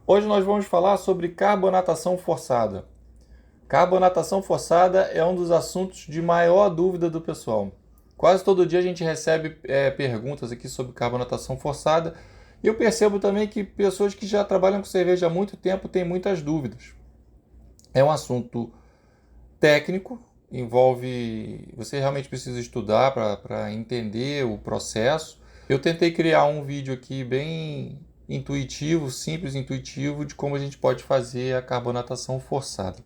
Hoje nós vamos falar sobre carbonatação forçada. Carbonatação forçada é um dos assuntos de maior dúvida do pessoal. Quase todo dia a gente recebe perguntas aqui sobre carbonatação forçada e eu percebo também que pessoas que já trabalham com cerveja há muito tempo têm muitas dúvidas. É um assunto técnico, envolve. Você realmente precisa estudar para entender o processo. Eu tentei criar um vídeo aqui bem intuitivo, simples, intuitivo, de como a gente pode fazer a carbonatação forçada.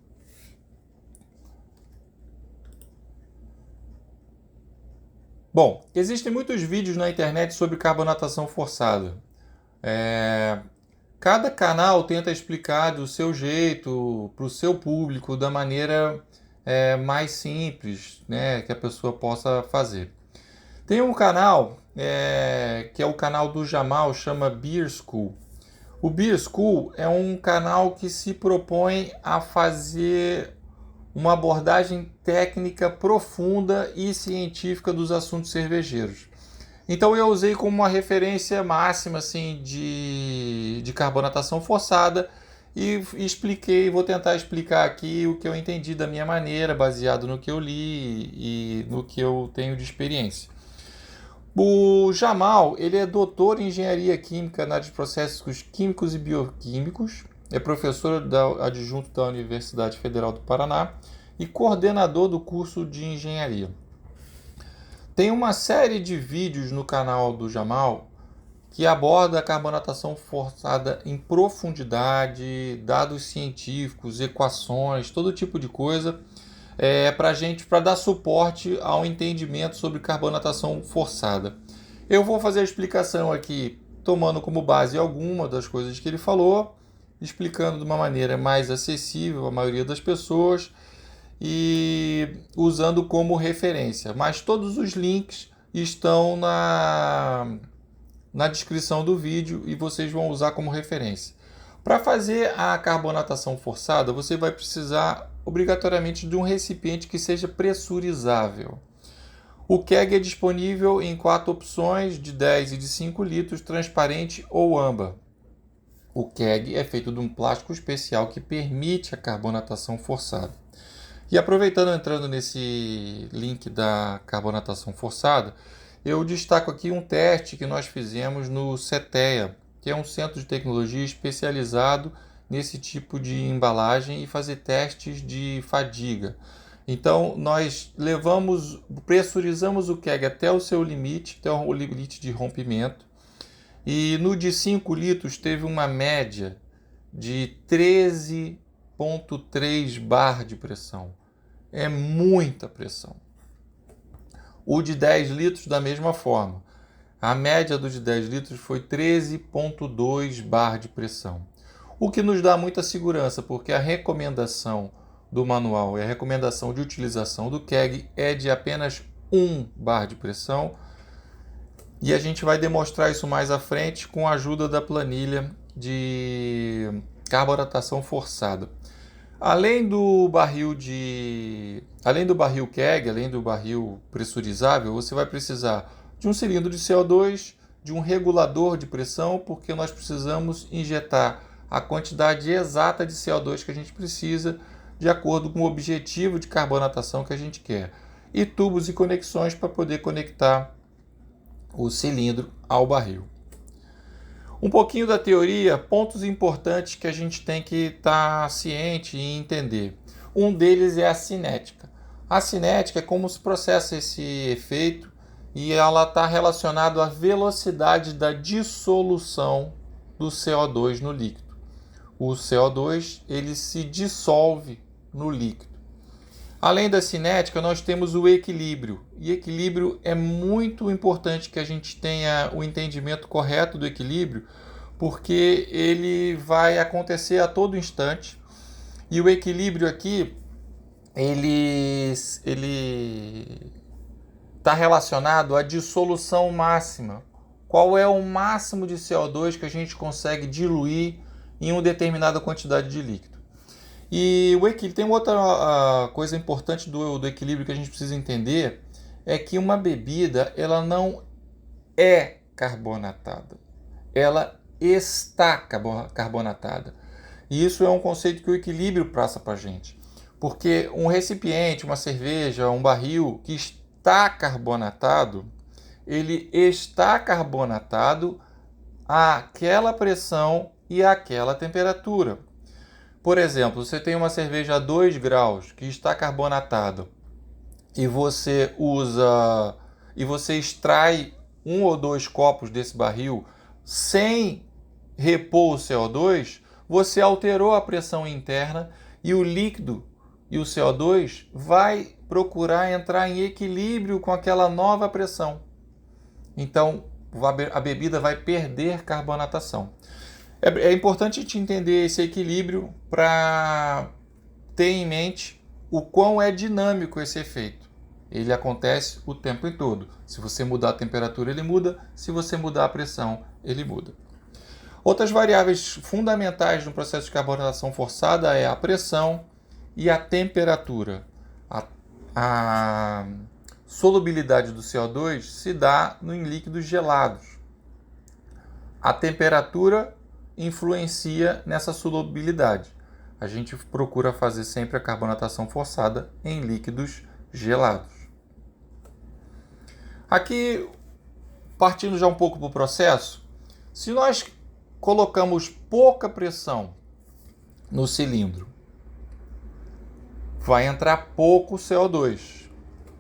Bom, existem muitos vídeos na internet sobre carbonatação forçada. É, Cada canal tenta explicar do seu jeito, para o seu público, da maneira mais simples, né, que a pessoa possa fazer. Tem um canal que é o canal do Jamal, chama Beer School. O Beer School é um canal que se propõe a fazer uma abordagem técnica profunda e científica dos assuntos cervejeiros. Então eu usei como uma referência máxima assim, de carbonatação forçada e expliquei, vou tentar explicar aqui o que eu entendi da minha maneira, baseado no que eu li e no que eu tenho de experiência. O Jamal, ele é doutor em engenharia química na área de processos químicos e bioquímicos, é professor adjunto da Universidade Federal do Paraná e coordenador do curso de engenharia. Tem uma série de vídeos no canal do Jamal que aborda a carbonatação forçada em profundidade, dados científicos, equações, todo tipo de coisa, para dar suporte ao entendimento sobre carbonatação forçada. Eu vou fazer a explicação aqui tomando como base alguma das coisas que ele falou, explicando de uma maneira mais acessível à maioria das pessoas e usando como referência. Mas todos os links estão na descrição do vídeo e vocês vão usar como referência. Para fazer a carbonatação forçada, você vai precisar obrigatoriamente de um recipiente que seja pressurizável. O keg é disponível em 4 opções, de 10 e de 5 litros, transparente ou âmbar. O keg é feito de um plástico especial que permite a carbonatação forçada. E aproveitando, entrando nesse link da carbonatação forçada, eu destaco aqui um teste que nós fizemos no CETEA, que é um centro de tecnologia especializado nesse tipo de embalagem e fazer testes de fadiga. Então, nós pressurizamos o keg até o seu limite, até o limite de rompimento, e no de 5 litros teve uma média de 13,3 bar de pressão. É muita pressão. O de 10 litros da mesma forma. A média do de 10 litros foi 13,2 bar de pressão. O que nos dá muita segurança, porque a recomendação do manual e a recomendação de utilização do keg é de apenas 1 bar de pressão. E a gente vai demonstrar isso mais à frente com a ajuda da planilha de carbonatação forçada. Além do barril keg, além do barril pressurizável, você vai precisar de um cilindro de CO2, de um regulador de pressão, porque nós precisamos injetar a quantidade exata de CO2 que a gente precisa, de acordo com o objetivo de carbonatação que a gente quer, e tubos e conexões para poder conectar o cilindro ao barril. Um pouquinho da teoria, pontos importantes que a gente tem que estar ciente e entender. Um deles é a cinética. A cinética é como se processa esse efeito e ela está relacionada à velocidade da dissolução do CO2 no líquido. O CO2 ele se dissolve no líquido. Além da cinética, nós temos o equilíbrio. E equilíbrio é muito importante que a gente tenha o entendimento correto do equilíbrio, porque ele vai acontecer a todo instante. E o equilíbrio aqui, ele está relacionado à dissolução máxima. Qual é o máximo de CO2 que a gente consegue diluir em uma determinada quantidade de líquido? E o equilíbrio, tem outra coisa importante do equilíbrio que a gente precisa entender, é que uma bebida ela não é carbonatada, ela está carbonatada. E isso é um conceito que o equilíbrio passa para a gente. Porque um recipiente, uma cerveja, um barril que está carbonatado, ele está carbonatado àquela pressão e àquela temperatura. Por exemplo, você tem uma cerveja a 2 graus que está carbonatada e você extrai 1 ou 2 copos desse barril sem repor o CO2, você alterou a pressão interna e o líquido e o CO2 vai procurar entrar em equilíbrio com aquela nova pressão. Então, a bebida vai perder carbonatação. É importante a gente entender esse equilíbrio para ter em mente o quão é dinâmico esse efeito. Ele acontece o tempo todo. Se você mudar a temperatura, ele muda. Se você mudar a pressão, ele muda. Outras variáveis fundamentais no processo de carbonatação forçada é a pressão e a temperatura. A solubilidade do CO2 se dá em líquidos gelados. A temperatura influencia nessa solubilidade. A gente procura fazer sempre a carbonatação forçada em líquidos gelados. Aqui, partindo já um pouco para o processo, se nós colocamos pouca pressão no cilindro, vai entrar pouco CO2.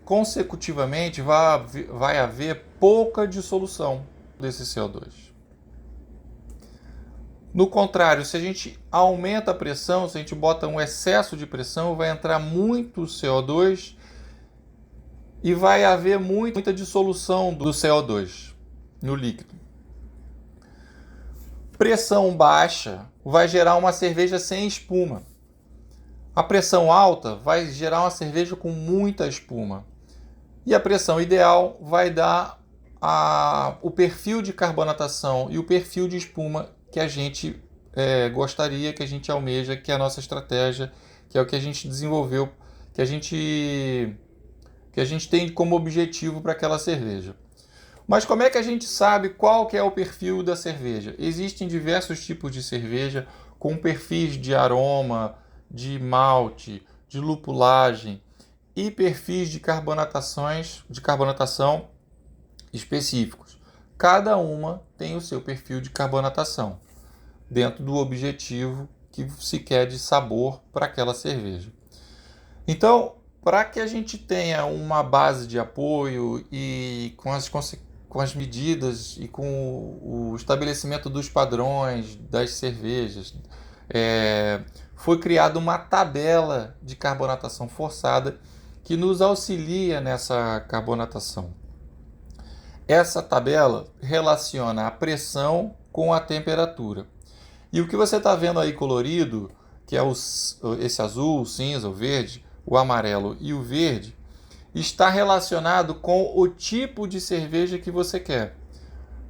Consecutivamente, vai haver pouca dissolução desse CO2. No contrário, se a gente aumenta a pressão, se a gente bota um excesso de pressão, vai entrar muito CO2 e vai haver muita dissolução do CO2 no líquido. Pressão baixa vai gerar uma cerveja sem espuma. A pressão alta vai gerar uma cerveja com muita espuma. E a pressão ideal vai dar o perfil de carbonatação e o perfil de espuma que a gente gostaria, que a gente almeja, que é a nossa estratégia, que é o que a gente desenvolveu, que a gente tem como objetivo para aquela cerveja. Mas como é que a gente sabe qual que é o perfil da cerveja? Existem diversos tipos de cerveja com perfis de aroma, de malte, de lupulagem e perfis de carbonatação específicos. Cada uma tem o seu perfil de carbonatação, dentro do objetivo que se quer de sabor para aquela cerveja. Então, para que a gente tenha uma base de apoio e com as medidas e com o estabelecimento dos padrões das cervejas, foi criada uma tabela de carbonatação forçada que nos auxilia nessa carbonatação. Essa tabela relaciona a pressão com a temperatura. E o que você está vendo aí colorido, que é esse azul, o cinza, o verde, o amarelo e o verde, está relacionado com o tipo de cerveja que você quer.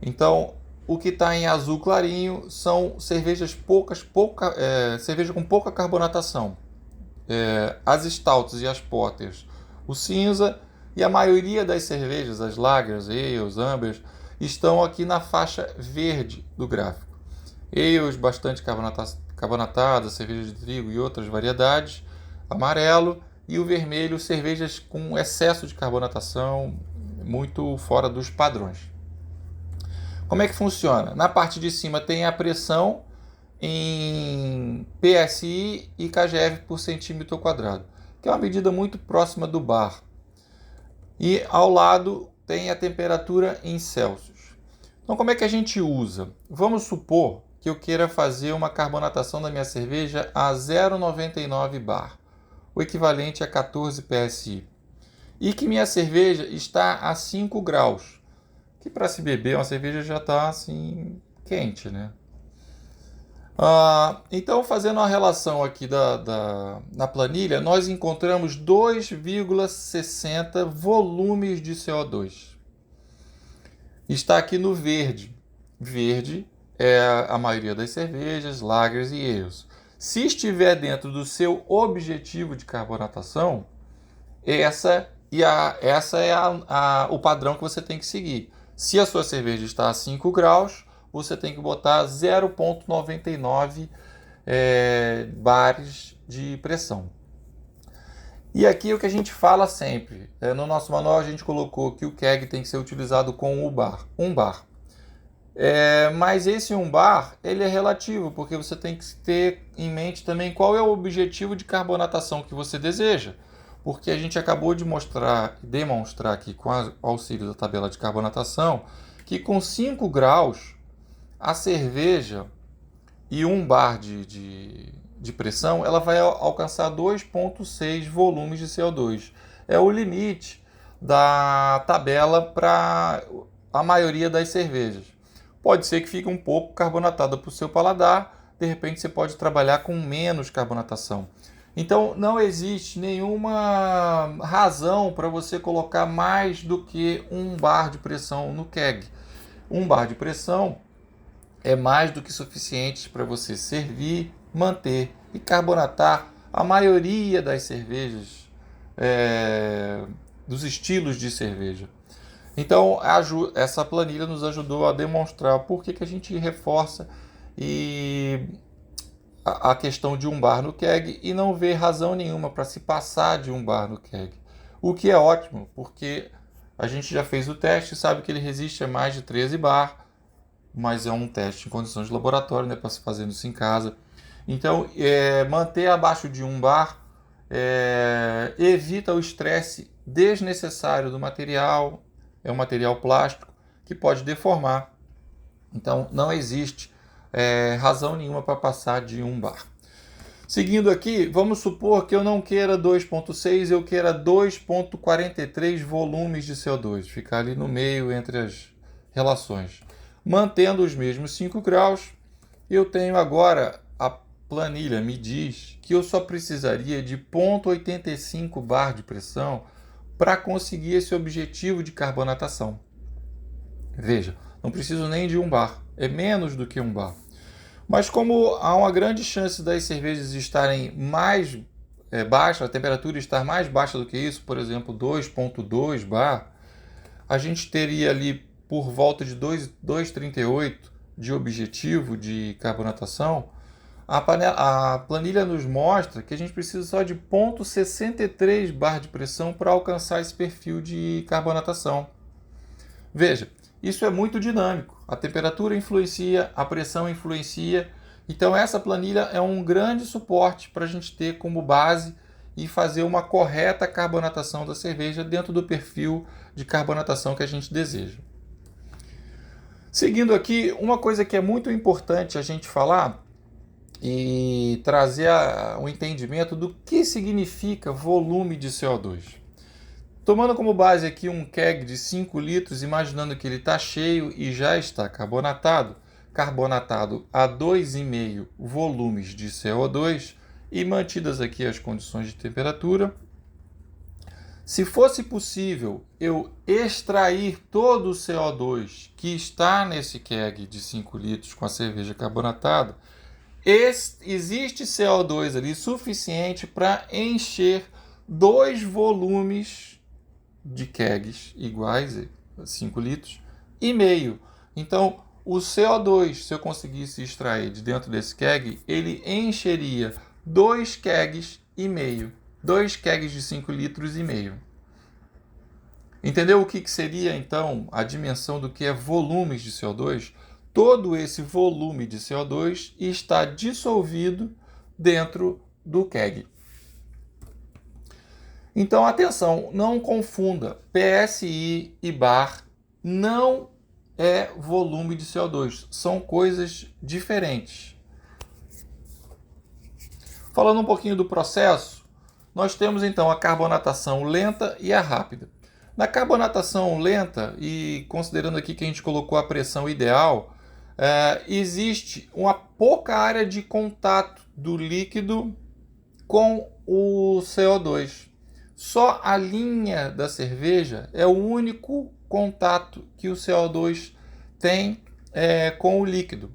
Então, o que está em azul clarinho são cervejas cerveja com pouca carbonatação. As stouts e as porters, o cinza, e a maioria das cervejas, as lagers, ales, ambers, estão aqui na faixa verde do gráfico. Ales bastante carbonatadas, cerveja de trigo e outras variedades, amarelo, e o vermelho, cervejas com excesso de carbonatação, muito fora dos padrões. Como é que funciona? Na parte de cima tem a pressão em PSI e kgf por centímetro quadrado, que é uma medida muito próxima do bar. E ao lado tem a temperatura em Celsius. Então, como é que a gente usa? Vamos supor que eu queira fazer uma carbonatação da minha cerveja a 0,99 bar, o equivalente a 14 PSI. E que minha cerveja está a 5 graus, que para se beber uma cerveja já está assim quente, né? Então, fazendo uma relação aqui na planilha, nós encontramos 2,60 volumes de CO2. Está aqui no verde. Verde é a maioria das cervejas, lagers e ales. Se estiver dentro do seu objetivo de carbonatação, essa é o padrão que você tem que seguir. Se a sua cerveja está a 5 graus, você tem que botar 0,99 bares de pressão. E aqui é o que a gente fala sempre. No nosso manual a gente colocou que o keg tem que ser utilizado com um bar. Mas esse 1 bar ele é relativo, porque você tem que ter em mente também qual é o objetivo de carbonatação que você deseja. Porque a gente acabou de demonstrar aqui com o auxílio da tabela de carbonatação que com 5 graus a cerveja e 1 bar de pressão ela vai alcançar 2,6 volumes de CO2. É o limite da tabela para a maioria das cervejas. Pode ser que fique um pouco carbonatada para o seu paladar, de repente você pode trabalhar com menos carbonatação. Então não existe nenhuma razão para você colocar mais do que 1 bar de pressão no keg. 1 bar de pressão é mais do que suficiente para você servir, manter e carbonatar a maioria das cervejas, dos estilos de cerveja. Então, essa planilha nos ajudou a demonstrar por que a gente reforça a questão de 1 bar no keg e não vê razão nenhuma para se passar de 1 bar no keg. O que é ótimo, porque a gente já fez o teste e sabe que ele resiste a mais de 13 bar, mas é um teste em condições de laboratório, né, para se fazer isso em casa. Então, manter abaixo de 1 bar evita o estresse desnecessário do material. É um material plástico que pode deformar. Então, não existe razão nenhuma para passar de 1 bar. Seguindo aqui, vamos supor que eu não queira 2,6, eu queira 2,43 volumes de CO2. Ficar ali no meio entre as relações. Mantendo os mesmos 5 graus, eu tenho agora, a planilha me diz que eu só precisaria de 0,85 bar de pressão para conseguir esse objetivo de carbonatação. Veja, não preciso nem de 1 bar, é menos do que 1 bar. Mas como há uma grande chance das cervejas estarem mais baixas, a temperatura estar mais baixa do que isso, por exemplo, 2,2 bar, a gente teria ali por volta de 2,38 de objetivo de carbonatação. A planilha nos mostra que a gente precisa só de 0,63 bar de pressão para alcançar esse perfil de carbonatação. Veja, isso é muito dinâmico. A temperatura influencia, a pressão influencia. Então essa planilha é um grande suporte para a gente ter como base e fazer uma correta carbonatação da cerveja dentro do perfil de carbonatação que a gente deseja. Seguindo aqui, uma coisa que é muito importante a gente falar e trazer o entendimento do que significa volume de CO2. Tomando como base aqui um keg de 5 litros, imaginando que ele está cheio e já está carbonatado a 2,5 volumes de CO2 e mantidas aqui as condições de temperatura. Se fosse possível eu extrair todo o CO2 que está nesse keg de 5 litros com a cerveja carbonatada, existe CO2 ali suficiente para encher 2 volumes de kegs iguais, 5 litros, e meio. Então, o CO2, se eu conseguisse extrair de dentro desse keg, ele encheria 2 kegs e meio. 2 kegs de 5 litros e meio. Entendeu o que seria, então, a dimensão do que é volumes de CO2? Todo esse volume de CO2 está dissolvido dentro do keg. Então, atenção, não confunda. PSI e bar não é volume de CO2. São coisas diferentes. Falando um pouquinho do processo, nós temos então a carbonatação lenta e a rápida. Na carbonatação lenta, e considerando aqui que a gente colocou a pressão ideal, existe uma pouca área de contato do líquido com o CO2. Só a linha da cerveja é o único contato que o CO2 tem com o líquido.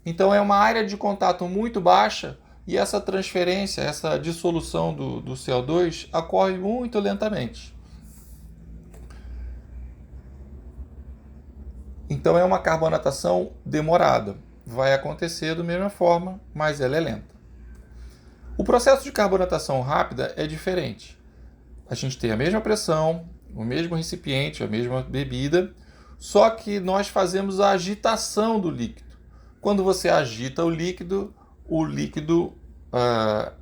Então é uma área de contato muito baixa e essa transferência, essa dissolução do CO2 ocorre muito lentamente. Então é uma carbonatação demorada. Vai acontecer da mesma forma, mas ela é lenta. O processo de carbonatação rápida é diferente. A gente tem a mesma pressão, o mesmo recipiente, a mesma bebida, só que nós fazemos a agitação do líquido. Quando você agita o líquido, o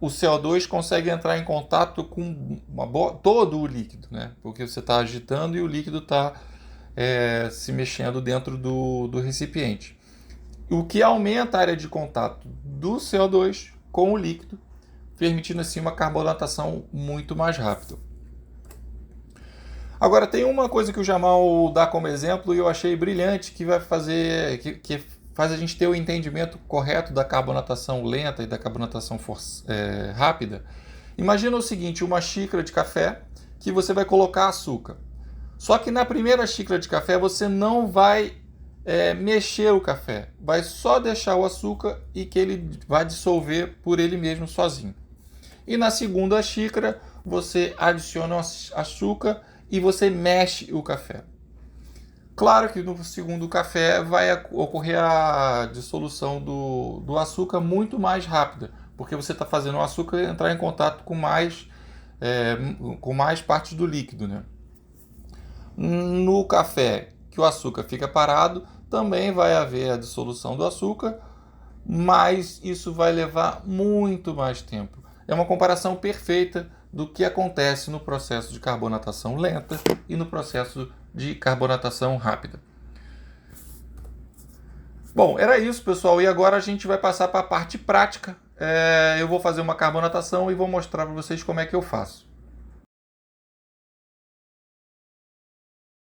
CO2 consegue entrar em contato com todo o líquido, né? Porque você está agitando e o líquido está se mexendo dentro do recipiente. O que aumenta a área de contato do CO2 com o líquido, permitindo assim uma carbonatação muito mais rápida. Agora tem uma coisa que o Jamal dá como exemplo e eu achei brilhante, que vai fazer que faz a gente ter o entendimento correto da carbonatação lenta e da carbonatação rápida. Imagina o seguinte, uma xícara de café que você vai colocar açúcar. Só que na primeira xícara de café você não vai mexer o café, vai só deixar o açúcar e que ele vai dissolver por ele mesmo sozinho. E na segunda xícara você adiciona o açúcar e você mexe o café. Claro que no segundo café vai ocorrer a dissolução do açúcar muito mais rápida, porque você está fazendo o açúcar entrar em contato com mais partes do líquido, né? No café que o açúcar fica parado, também vai haver a dissolução do açúcar, mas isso vai levar muito mais tempo. É uma comparação perfeita do que acontece no processo de carbonatação lenta e no processo de carbonatação rápida. Bom, era isso, pessoal, e agora a gente vai passar para a parte prática. Eu vou fazer uma carbonatação e vou mostrar para vocês como é que eu faço.